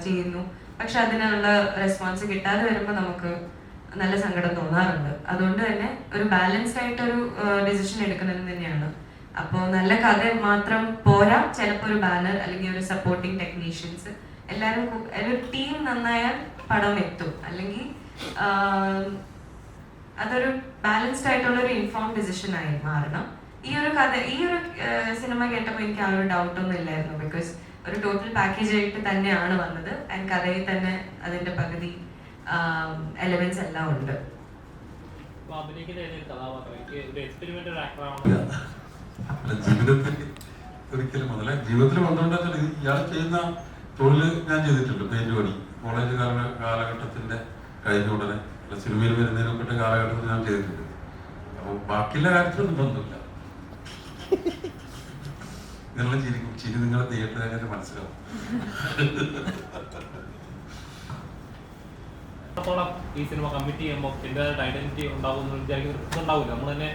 ചെയ്യുന്നു, പക്ഷെ അതിനുള്ള റെസ്പോൺസ് കിട്ടാതെ വരുമ്പോൾ നമുക്ക് നല്ല സങ്കടം തോന്നാറുണ്ട്. അതുകൊണ്ട് തന്നെ ഒരു ബാലൻസ്ഡ് ആയിട്ടൊരു ഡിസിഷൻ എടുക്കുന്നത് തന്നെയാണ്. അപ്പോൾ നല്ല കഥ മാത്രം പോരാ, ചിലപ്പോൾ ഒരു ബാനർ അല്ലെങ്കിൽ ഒരു സപ്പോർട്ടിങ് ടെക്നീഷ്യൻസ് എല്ലാവരും ഒരു ടീം നന്നായാൽ പടം എത്തും. അല്ലെങ്കിൽ അതൊരു ബാലൻസ്ഡ് ആയിട്ടുള്ള ഒരു ഇൻഫോംഡ് ഡിസിഷൻ ആയി മാറണം. ഈ ഒരു സിനിമ കേട്ടപ്പോൾ എനിക്ക് ആ ഒരു ഡൗട്ടൊന്നും ഇല്ലായിരുന്നു. ബിക്കോസ് ഒരു ടോട്ടൽ പാക്കേജ് ആയിട്ട് തന്നെയാണ് വന്നത്. ആൻഡ് കഥയിൽ തന്നെ അതിന്റെ പകുതി എലമെന്റ്സ് എല്ലാം ഉണ്ട്. ജീവിതത്തിൽ ഒരിക്കലും അതല്ല ജീവിതത്തിൽ വന്നുകൊണ്ടാൽ ഇയാൾ ചെയ്യുന്ന തൊഴിൽ ഞാൻ ചെയ്തിട്ടുണ്ട്. പെയിന്റ് പണി കോളേജ് കാലഘട്ടത്തിന്റെ കഴിഞ്ഞ ഉടനെ സിനിമയിൽ വരുന്നതിനൊക്കെ കാലഘട്ടത്തിൽ ഞാൻ ചെയ്തിട്ടുണ്ട്. അപ്പോൾ ബാക്കിയുള്ള കാര്യത്തിലൊന്നും ബന്ധമില്ല. നിങ്ങളുടെ ചിരി നിങ്ങളെ തിയേറ്ററിനെ മനസ്സിലാവും. എത്രത്തോളം ഈ സിനിമ കമ്മിറ്റ് ചെയ്യുമ്പോൾ എൻ്റെതായിട്ട് ഐഡന്റിറ്റി ഉണ്ടാവും എന്ന് വിചാരിക്കുന്നുണ്ടാവില്ല. നമ്മൾ തന്നെ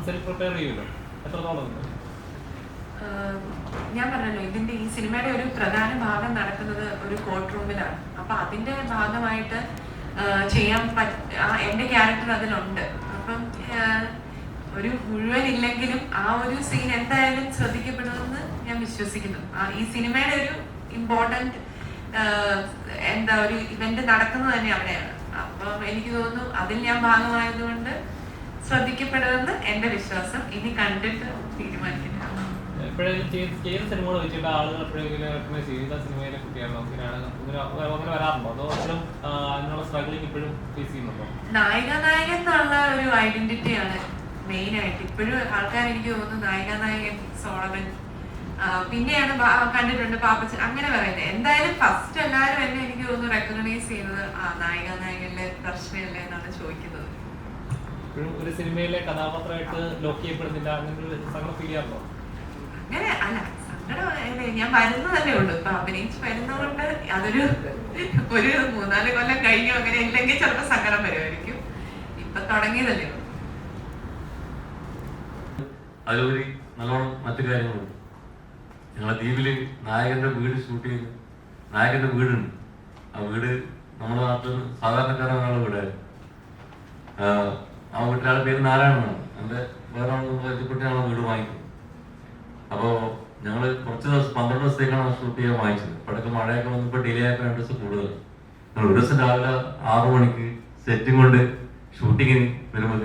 സെൽഫ് പ്രിപ്പയർ ചെയ്യുമല്ലോ. എത്രത്തോളം ഞാൻ പറഞ്ഞല്ലോ, ഇതിന്റെ ഈ സിനിമയുടെ ഒരു പ്രധാന ഭാഗം നടക്കുന്നത് ഒരു കോർട്ട് റൂമിലാണ്. അപ്പൊ അതിന്റെ ഭാഗമായിട്ട് ചെയ്യാൻ എന്റെ ക്യാരക്ടർ അതിലുണ്ട്. അപ്പം ഒരു മുഴുവൻ ഇല്ലെങ്കിലും ആ ഒരു സീൻ എന്തായാലും ശ്രദ്ധിക്കപ്പെടുമെന്ന് ഞാൻ വിശ്വസിക്കുന്നു. ഈ സിനിമയുടെ ഒരു ഇമ്പോർട്ടന്റ് എന്താ ഒരു ഇവന്റ് നടക്കുന്നത് തന്നെ അവിടെയാണ്. അപ്പം എനിക്ക് തോന്നുന്നു അതിൽ ഞാൻ ഭാഗമായതുകൊണ്ട് ശ്രദ്ധിക്കപ്പെടുമെന്ന് എന്റെ വിശ്വാസം. ഇനി കണ്ടിട്ട് തീരുമാനിക്കുന്നത്. എപ്പോഴെങ്കിലും ചെയ്ത സിനിമകൾ വെച്ചിട്ട് ആളുകൾ എപ്പോഴെങ്കിലും റെക്കഗ്നൈസ് ചെയ്ത സിനിമയിലെ കുട്ടിയാണോ അങ്ങനെ വരാറുണ്ടോ? അതോ അപ്പോഴും അതിനുള്ള സ്ട്രഗിളിങ് ഇപ്പോഴും ഫേസ് ചെയ്യുന്നുണ്ടോ? നായിക എന്നുള്ള ഒരു ഐഡന്റിറ്റിയാണ് മെയിൻ ആയിട്ട് ഇപ്പോഴും ആൾക്കാർ എനിക്ക് തോന്നുന്നു. നായികൻ സോളമൻ പിന്നെയാണ് കണ്ടിട്ടുണ്ട് പാപ്പച്ചൻ അങ്ങനെ പറയുന്നത്. എന്തായാലും ഫസ്റ്റ് എല്ലാവരും എന്നെ എനിക്ക് തോന്നുന്നു റെക്കഗ്നൈസ് ചെയ്യുന്നത് നായികനിലെ ദർശനല്ലേ എന്നാണ് ചോദിക്കുന്നത്. ഇപ്പോഴും ഒരു സിനിമയിലെ കഥാപാത്രമായിട്ട് ലോക്ക് ചെയ്യപ്പെടുന്നില്ല അങ്ങനെ ഒരു സങ്കടം ഫീൽ ചെയ്യാറുണ്ടോ? അങ്ങനെ അല്ല, സങ്കടം ഞാൻ വരുന്നതല്ലേ ഉള്ളൂ. ഇപ്പൊ അഭിനയിച്ച് വരുന്നതുകൊണ്ട് അതൊരു ഒരു 3-4 കൊല്ലം കഴിഞ്ഞു അങ്ങനെ ഇല്ലെങ്കിൽ ചിലപ്പോ സങ്കടം വരുമായിരിക്കും. ഇപ്പൊ തുടങ്ങിയതല്ലേ ഉള്ളൂ. അതിലുപരി നല്ലോണം മറ്റു കാര്യങ്ങളുണ്ട്. ഞങ്ങളെ ദ്വീപില് നായകന്റെ വീട് ഷൂട്ട് ചെയ്ത് നായകന്റെ വീടുണ്ട്. ആ വീട് നമ്മുടെ നാട്ടിൽ സാധാരണക്കാരാണ് വീടായിരുന്നു. ആ വീട്ടിലാളുടെ പേര് നാരായണനാണ്. എൻ്റെ വേറെ പരിചയപ്പെട്ടാണ് വീട് വാങ്ങിക്കുന്നത്. അപ്പോൾ ഞങ്ങൾ കുറച്ച് ദിവസം 12 ദിവസത്തേക്കാണ് ഷൂട്ട് ചെയ്യാൻ വാങ്ങിച്ചത്. ഇപ്പോഴൊക്കെ മഴയൊക്കെ വന്നപ്പോൾ ഡിലേ ആയപ്പോൾ 2 ദിവസം കൂടുതൽ. ഞങ്ങൾ ഒരു ദിവസം രാവിലെ 6 മണിക്ക് സെറ്റും കൊണ്ട് ഷൂട്ടിങ്ങിന് വരുമ്പോൾ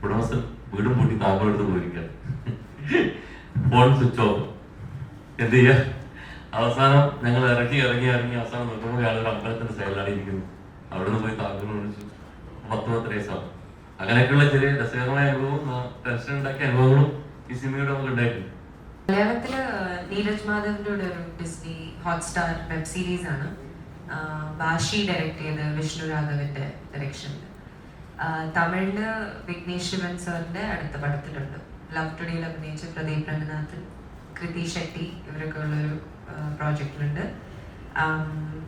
ഉടമസ്ഥൻ വീടും പൂട്ടി താക്കോലെടുത്ത് പോയിരിക്കുകയാണ്. Phone switch off. എന്ത് ചെയ്യുക? അവസാനം ഞങ്ങൾ ഇറങ്ങി അവസാനം നോക്കുമ്പോൾ ആളുകൾ അമ്പലത്തിന്റെ സൈഡിലാണ് ഇരിക്കുന്നത്. അവിടെ നിന്ന് പോയി താക്കോൽ വിളിച്ചു. 10-10 വയസ്സാവും. അങ്ങനെയൊക്കെയുള്ള ചെറിയ രസകരമായ അനുഭവവും ടെൻഷൻ ഉണ്ടാക്കിയ അനുഭവങ്ങളും ഈ സിനിമയുടെ നമുക്ക് ഉണ്ടായിട്ടുണ്ട്. മലയാളത്തില് നീരജ് മാധവിന്റെ ഒരു ഡിസ്നി ഹോട്ട്സ്റ്റാർ വെബ് സീരീസ് ആണ്. ബാഷി ഡയറക്ട് ചെയ്ത് വിഷ്ണു രാഘവന്റെ ഡയറക്ഷനിൽ. തമിഴില് വിഘ്നേഷ് ശിവൻ സാറിന്റെ അടുത്ത പടത്തിലുണ്ട്. ലവ് ടുഡേയിൽ അഭിനയിച്ച പ്രദീപ് രംഗനാഥൻ, കൃതി ഷെട്ടി ഇവരൊക്കെ ഉള്ളൊരു പ്രോജക്റ്റിലുണ്ട്.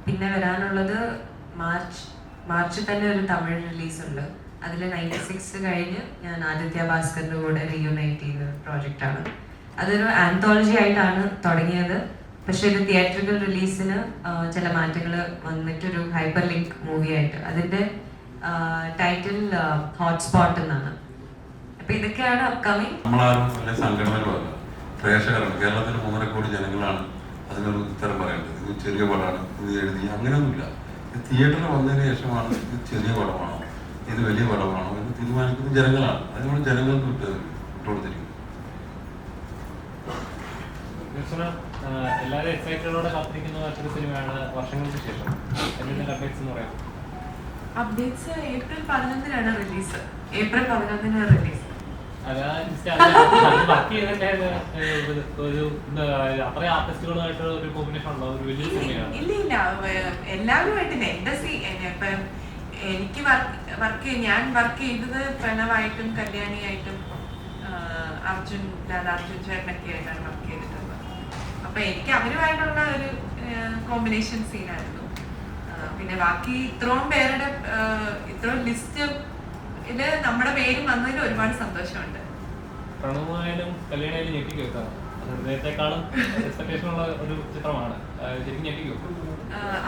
പിന്നെ വരാനുള്ളത് മാർച്ചിൽ തന്നെ ഒരു തമിഴ് റിലീസുണ്ട്. അതിൽ 96 കഴിഞ്ഞ് ഞാൻ ആദിത്യ ഭാസ്കറിന്റെ കൂടെ റീയൂണൈറ്റ് ചെയ്ത പ്രോജക്റ്റാണ്. അതൊരു ആന്തോളജി ആയിട്ടാണ് തുടങ്ങിയത്. പക്ഷെ ഇത് തിയേറ്ററിക്കൽ റിലീസിന് ചില മാറ്റങ്ങൾ വന്നിട്ടൊരു ഹൈപ്പർ ലിങ്ക് മൂവി ആയിട്ട്. അതിന്റെ ടൈറ്റിൽ ഹോട്ട്സ്പോട്ട് എന്നാണ്. അപ്പൊ ഇതൊക്കെയാണ് അപ്കമിങ്. നമ്മളാരും വലിയ സംഘടനകളല്ല, പ്രേക്ഷകരാണ്. കേരളത്തിൽ 1.5 കോടി ജനങ്ങളാണ് അതിനൊരു ഉത്തരം പറയേണ്ടത്. ഇത് ചെറിയ പടമാണ്, ഇത് എഴുതി അങ്ങനെയൊന്നുമില്ല. ഇത് തിയേറ്ററിൽ വന്നതിന് ശേഷമാണ് ഇത് ചെറിയ പടമാണോ ഇത് വലിയ പടമാണോ എന്ന് തീരുമാനിക്കുന്നത് ജനങ്ങളാണ്. അതിനോട് ജനങ്ങൾക്ക് വിട്ടുകൊടുത്തിരിക്കുന്നു. എല്ലാവരും എക്സൈറ്റഡോടെ കാത്തിരിക്കുന്ന മറ്റൊരു സിനിമയാണ് വർഷങ്ങൾക്ക് ശേഷം. അപ്ഡേറ്റ്സ് എന്ന് പറയാം. അപ്ഡേറ്റ്സ് ഏപ്രിൽ 11-നാണ് റിലീസ്. ഏപ്രിൽ 11-ന് റിലീസ്. അത്രയും ആർട്ടിസ്റ്റുകളുമായിട്ട് ഒരു കോമ്പിനേഷൻ ഉണ്ടോ? ഒരു വലിയ സിനിമയാണ്. ഇല്ല എല്ലാവരുമായിട്ടില്ല. ഇപ്പൊ എനിക്ക് ഞാൻ വർക്ക് ചെയ്തത് പ്രണവായിട്ടും കല്യാണിയായിട്ടും അർജുൻ ചേട്ടനൊക്കെ ആയിട്ടാണ് വർക്ക് ചെയ്തിട്ടുള്ളത്. അപ്പൊ എനിക്ക് അവരുമായിട്ടുള്ള ഒരു കോമ്പിനേഷൻ സീനായിരുന്നു. പിന്നെ ബാക്കി ഇത്രയും പേരുടെ ഇത്രയും ലിസ്റ്റില് നമ്മുടെ പേരും വന്നതിൽ ഒരുപാട് സന്തോഷമുണ്ട്. പ്രണവായാലും കല്യാണിയായാലും ഞെട്ടിക്കും. ഹൃദയത്തെക്കാളും എക്സ്പെക്ടേഷൻ ഉള്ള ഒരു ചിത്രമാണ്. ശരിക്കും ഞെട്ടിക്കും.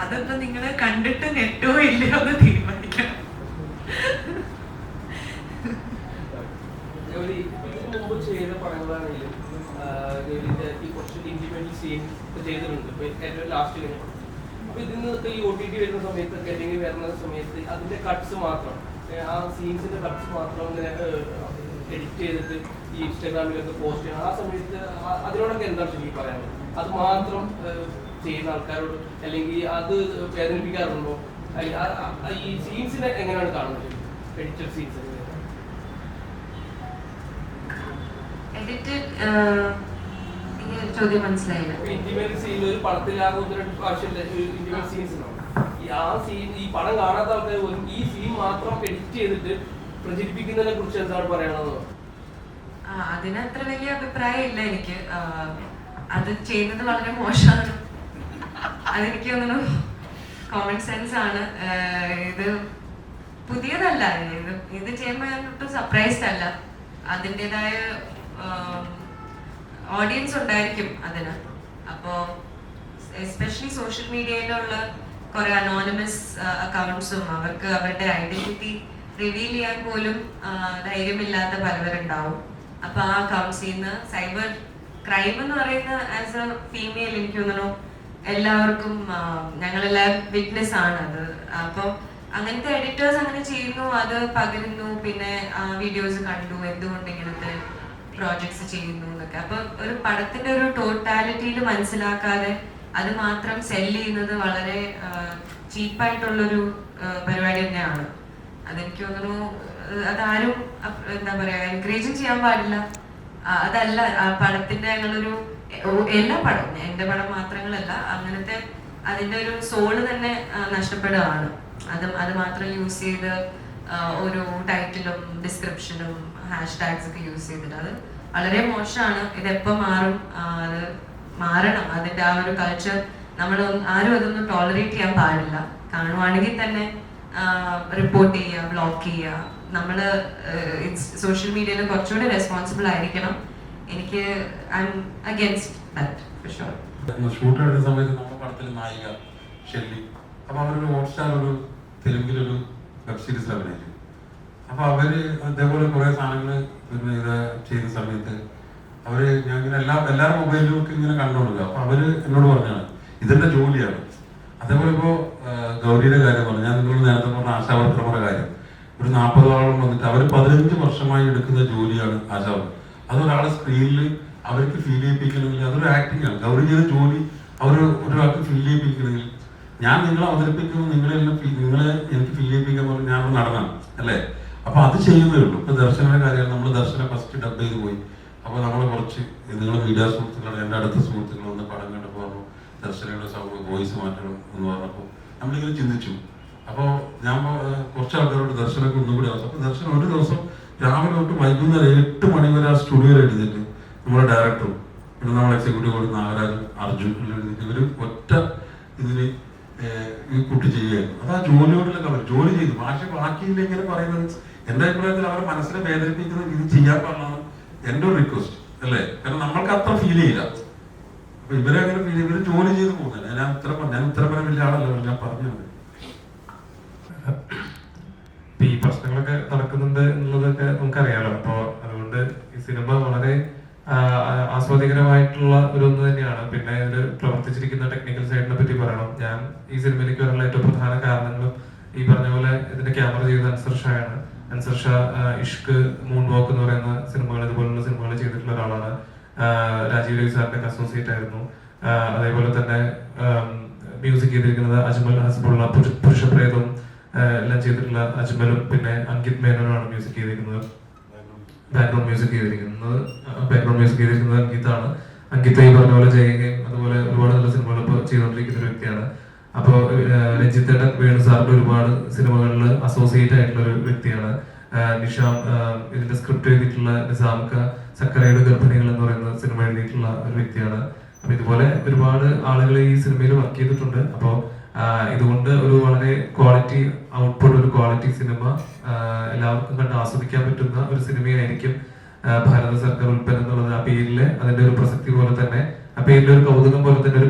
അതൊക്കെ നിങ്ങള് കണ്ടിട്ട് നെട്ടോ ഇല്ലയോ എന്ന് തീരുമാനിക്കണം. മുമ്പ് ചെയ്ത പടങ്ങളാണെങ്കിലും ഈ കുറച്ച് ഇന്റിമേറ്റ് സീൻ ചെയ്തിട്ടുണ്ട്. ഇപ്പൊ ഏറ്റവും ലാസ്റ്റ് അപ്പൊ ഇതിൽ നിന്നൊക്കെ ഈ OTT വരുന്ന സമയത്തൊക്കെ അല്ലെങ്കിൽ വരുന്ന സമയത്ത് അതിന്റെ കട്ട്സ് മാത്രം, ആ സീൻസിന്റെ കട്ട്സ് മാത്രം ഇങ്ങനെ എഡിറ്റ് ചെയ്തിട്ട് ഈ ഇൻസ്റ്റാഗ്രാമിലൊക്കെ പോസ്റ്റ് ചെയ്യണം. ആ സമയത്ത് അതിനോടൊക്കെ എന്താണ് ശരിക്കും പറയാനുള്ളത്? അത് മാത്രം ചെയ്യുന്ന ആൾക്കാരോട് അല്ലെങ്കിൽ അത് വേദനിപ്പിക്കാറുണ്ടോ? ഈ സീൻസിനെ എങ്ങനെയാണ് കാണുന്നത്? എഡിറ്റഡ് സീൻസ് ഈ ചോദ്യം മനസ്സിലായില്ല. ഇന്റിമേറ്റ് സീൻ ഒരു പടത്തിലാകെ 1-2 പ്രാവശ്യം ഇന്റിമേറ്റ് സീൻസ് ഉണ്ടാവും. ആ സീൻ ഈ പടം കാണാത്ത ആൾക്കാർ പോലും ഈ സീൻ മാത്രം എഡിറ്റ് ചെയ്തിട്ട് പ്രചരിപ്പിക്കുന്നതിനെ കുറിച്ച് എന്താണ് പറയാനുള്ളത്? അതിന് അത്ര വലിയ അഭിപ്രായം ഇല്ല എനിക്ക്. അത് ചെയ്യുന്നത് വളരെ മോശമാണ്. അതെനിക്ക് തോന്നുന്നു കോമൺ സെൻസ് ആണ്. ഇത് പുതിയതല്ല. ഇത് ചെയ്യുമ്പോൾ ഞാൻ ഒട്ടും സർപ്രൈസ്ഡ് അല്ല. അതിൻ്റെതായ ഓഡിയൻസ് ഉണ്ടായിരിക്കും അതിന്. അപ്പോൾ എസ്പെഷ്യലി സോഷ്യൽ മീഡിയയിലുള്ള കുറെ അനോണിമസ് അക്കൗണ്ട്സും അവർക്ക് അവരുടെ ഐഡന്റിറ്റി റിവീൽ ചെയ്യാൻ പോലും ധൈര്യമില്ലാത്ത പലവരുണ്ടാവും. അപ്പൊ ആ അക്കൗണ്ട്സിൽ നിന്ന് സൈബർ ക്രൈം എന്ന് പറയുന്ന ആസ് എ ഫീമെയിൽ എനിക്ക് തോന്നുന്നു എല്ലാവർക്കും ഞങ്ങളെല്ലാവരും വിറ്റ്നസ് ആണ് അത്. അപ്പം അങ്ങനത്തെ എഡിറ്റേഴ്സ് അങ്ങനെ ചെയ്യുന്നു, അത് പകരുന്നു, പിന്നെ വീഡിയോസ് കണ്ടു എന്തുകൊണ്ട് ഇങ്ങനത്തെ പ്രോജക്ട്സ് ചെയ്യുന്നു എന്നൊക്കെ. അപ്പൊ ഒരു പടത്തിന്റെ ഒരു ടോട്ടാലിറ്റിയിൽ മനസ്സിലാക്കാതെ അത് മാത്രം സെല് ചെയ്യുന്നത് വളരെ ചീപ്പായിട്ടുള്ളൊരു പരിപാടി തന്നെയാണ്. അതെനിക്ക് തോന്നുന്നു അതാരും എന്താ പറയാ എൻകറേജും ചെയ്യാൻ പാടില്ല. അതല്ല ആ പടത്തിന്റെ ഞങ്ങളൊരു എല്ലാ പടവും, എന്റെ പടം മാത്രങ്ങളല്ല, അങ്ങനത്തെ അതിന്റെ ഒരു സോള് തന്നെ നഷ്ടപ്പെടുകയാണ്. അത് മാത്രം യൂസ് ചെയ്ത് ഒരു ടൈറ്റിലും ഡിസ്ക്രിപ്ഷനും #ടാഗ്സ് ഒക്കെ യൂസ് ചെയ്തിട്ട് അത് വളരെ മോശമാണ്. ഇതെപ്പോ മാറും? അത് മാറണം. അതിന്റെ ആ ഒരു കൾച്ചർ നമ്മൾ ആരും അതൊന്നും ടോളറേറ്റ് ചെയ്യാൻ പാടില്ല. കാണുവാണെങ്കിൽ തന്നെ റിപ്പോർട്ട് ചെയ്യുക, ബ്ലോക്ക് ചെയ്യുക. നമ്മൾ സോഷ്യൽ മീഡിയയിൽ കുറച്ചുകൂടി റെസ്പോൺസിബിൾ ആയിരിക്കണം. എനിക്ക് I M against that for sure. Shoot എടുത്ത സമയത്ത് നമ്മുടെ പടത്തിൽ നായിക ഷെല്ലി, അപ്പോൾ അവരൊരു ഹോട്ട്സ്റ്റാർ ഒരു തെലുങ്കിലൊരു വെബ് സീരീസിൽ അഭിനയിച്ചു. അപ്പോൾ അവര് അതേപോലെ കുറേ സാധനങ്ങൾ പിന്നെ ഇത് ചെയ്യുന്ന സമയത്ത് അവര് ഞാൻ ഇങ്ങനെ എല്ലാവരുടെ മൊബൈലിലും ഒക്കെ ഇങ്ങനെ കണ്ടുകൊടുക്കുക. അപ്പോൾ അവര് എന്നോട് പറഞ്ഞാണ് ഇതെന്റെ ജോലിയാണ്. അതേപോലെ ഇപ്പോൾ ഗൗരിയുടെ കാര്യം പറഞ്ഞു, ഞാൻ നിങ്ങളോട് നേരത്തെ പറഞ്ഞ ആശാവർക്കർമാരുടെ കാര്യം. ഒരു 40 വന്നിട്ട് അവർ 15 വർഷമായി എടുക്കുന്ന ജോലിയാണ് ആശാവർക്കർ. അതൊരാളെ സ്ക്രീനിൽ അവർക്ക് ഫീൽ ചെയ്യിപ്പിക്കണമെങ്കിൽ അതൊരു ആക്ടിംഗ് ആണ്. ഗൗരി ചെയ്ത ജോലി ഒരാൾക്ക് ഫീൽ ചെയ്യിപ്പിക്കണമെങ്കിൽ ഞാൻ നിങ്ങളെ അവതരിപ്പിക്കുമ്പോൾ നിങ്ങളെ എനിക്ക് ഫീൽ ചെയ്യിപ്പിക്കാൻ പറഞ്ഞാൽ ഞാനൊരു നടനാണ് അല്ലേ. അപ്പൊ അത് ചെയ്യുന്നേ ഉള്ളൂ. ഇപ്പൊ ദർശനയുടെ കാര്യമാണ്. നമ്മൾ ദർശനം ഫസ്റ്റ് ഡബ് ചെയ്ത് പോയി. അപ്പോൾ നമ്മൾ കുറച്ച് നിങ്ങളെ മീഡിയ സുഹൃത്തുക്കളാണ്, എൻ്റെ അടുത്ത സുഹൃത്തുക്കൾ വന്ന് പടം കണ്ടപ്പോൾ പറഞ്ഞു ദർശനയുടെ വോയിസ് മാറ്റണം എന്ന് പറഞ്ഞപ്പോൾ നമ്മളിങ്ങനെ ചിന്തിച്ചു. അപ്പോൾ ഞാൻ കുറച്ച് ആൾക്കാരോട് ദർശനമൊക്കെ ഒന്നുകൂടി ആവശ്യം. അപ്പോൾ ദർശനം ഒരു ദിവസം രാവിലെ തൊട്ട് വൈകുന്നേരം 8 മണി വരെ ആ സ്റ്റുഡിയോയിൽ എഴുതിയിട്ട് നമ്മുടെ ഡയറക്ടറും പിന്നെ നമ്മുടെ എക്സിക്യൂട്ടീവ് നാഗരാജും അർജുൻ എഴുതിയിട്ട് ഇവർ ഒറ്റ ഇതിന് ഈ കുട്ടി ചെയ്യുകയായിരുന്നു. അത് ആ ജോലിയോടുള്ള കവർ ജോലി ചെയ്തു. ബാക്കിയില്ല ഇങ്ങനെ പറയുന്നത് എൻ്റെ അഭിപ്രായത്തിൽ അവരെ മനസ്സിനെ വേദനിപ്പിക്കുന്നത് ഇത് ചെയ്യാൻ പാടില്ലാണ് എൻ്റെ ഒരു റിക്വസ്റ്റ് അല്ലേ. കാരണം നമ്മൾക്ക് അത്ര ഫീൽ ചെയ്യില്ല. അപ്പൊ ഇവരങ്ങനെ ഫീൽ ഇവര് ജോലി ചെയ്ത് പോകുന്നില്ല. ഞാൻ ഉത്തരം പറയാൻ വലിയ ആളല്ല, ഞാൻ പറഞ്ഞത്. ഈ പ്രശ്നങ്ങളൊക്കെ നടക്കുന്നുണ്ട് എന്നുള്ളതൊക്കെ നമുക്കറിയാലോ. അപ്പൊ അതുകൊണ്ട് ഈ സിനിമ വളരെ ആസ്വാദികരമായിട്ടുള്ള ഒരു ഒന്ന് തന്നെയാണ്. പിന്നെ ഇതിൽ പ്രവർത്തിച്ചിരിക്കുന്ന ടെക്നിക്കൽ സൈഡിനെ പറ്റി പറയണം. ഞാൻ ഈ സിനിമയിലേക്ക് വരാനുള്ള ഏറ്റവും പ്രധാന കാരണങ്ങളും ഈ പറഞ്ഞ പോലെ ഇതിന്റെ ക്യാമറ ചെയ്തത് അൻസർ ഷായാണ്. അൻസർ ഷാ ഇഷ്ക്, മൂൺ വാക്ക് എന്ന് പറയുന്ന സിനിമകൾ, ഇതുപോലുള്ള സിനിമകൾ ചെയ്തിട്ടുള്ള ഒരാളാണ്. രാജീവ് രവി സാറിന്റെ അസോസിയേറ്റ് ആയിരുന്നു. അതേപോലെ തന്നെ മ്യൂസിക് ചെയ്തിരിക്കുന്നത് അജ്മൽ ഹസ്ബുള്ള, പുരുഷപ്രേതം എല്ലാം ചെയ്തിട്ടുള്ള അജ്മലും പിന്നെ അങ്കിത് മേനോനാണ് മ്യൂസിക് ചെയ്തിരിക്കുന്നത്. ബാക്ക്ഗ്രൗണ്ട് മ്യൂസിക് ചെയ്തിരിക്കുന്നത് അങ്കിത്താണ്. അങ്കിത്ത് ഈ പറഞ്ഞ പോലെ ചെയ്യുകയും അതുപോലെ ഒരുപാട് നല്ല സിനിമകൾ ഇപ്പോൾ ചെയ്തുകൊണ്ടിരിക്കുന്ന ഒരു വ്യക്തിയാണ്. അപ്പോൾ രഞ്ജിത്തേട്ടൻ വേണു സാറിന്റെ ഒരുപാട് സിനിമകളിൽ അസോസിയേറ്റ് ആയിട്ടുള്ള ഒരു വ്യക്തിയാണ്. നിഷാം ഇതിന്റെ സ്ക്രിപ്റ്റ് എഴുതിയിട്ടുള്ള നിസാംക സക്കരയുടെ ഗർഭിണികൾ എന്ന് പറയുന്ന സിനിമ എഴുതിയിട്ടുള്ള ഒരു വ്യക്തിയാണ്. അപ്പൊ ഇതുപോലെ ഒരുപാട് ആളുകൾ ഈ സിനിമയിൽ വർക്ക് ചെയ്തിട്ടുണ്ട്. അപ്പോൾ ഇതുകൊണ്ട് ഒരു വളരെ ക്വാളിറ്റി ഔട്ട്പുട്ട്, ഒരു ക്വാളിറ്റി സിനിമ എല്ലാവർക്കും കണ്ട് ആസ്വദിക്കാൻ പറ്റുന്ന ഒരു സിനിമയായിരിക്കും ഭാരത സർക്കാർ ഉൽപ്പന്നം എന്നുള്ളത്. ആ പേരില് അതിന്റെ ഒരു പ്രസക്തി പോലെ തന്നെ, ആ പേരിലെ ഒരു കൗതുകം പോലെ തന്നെ ഒരു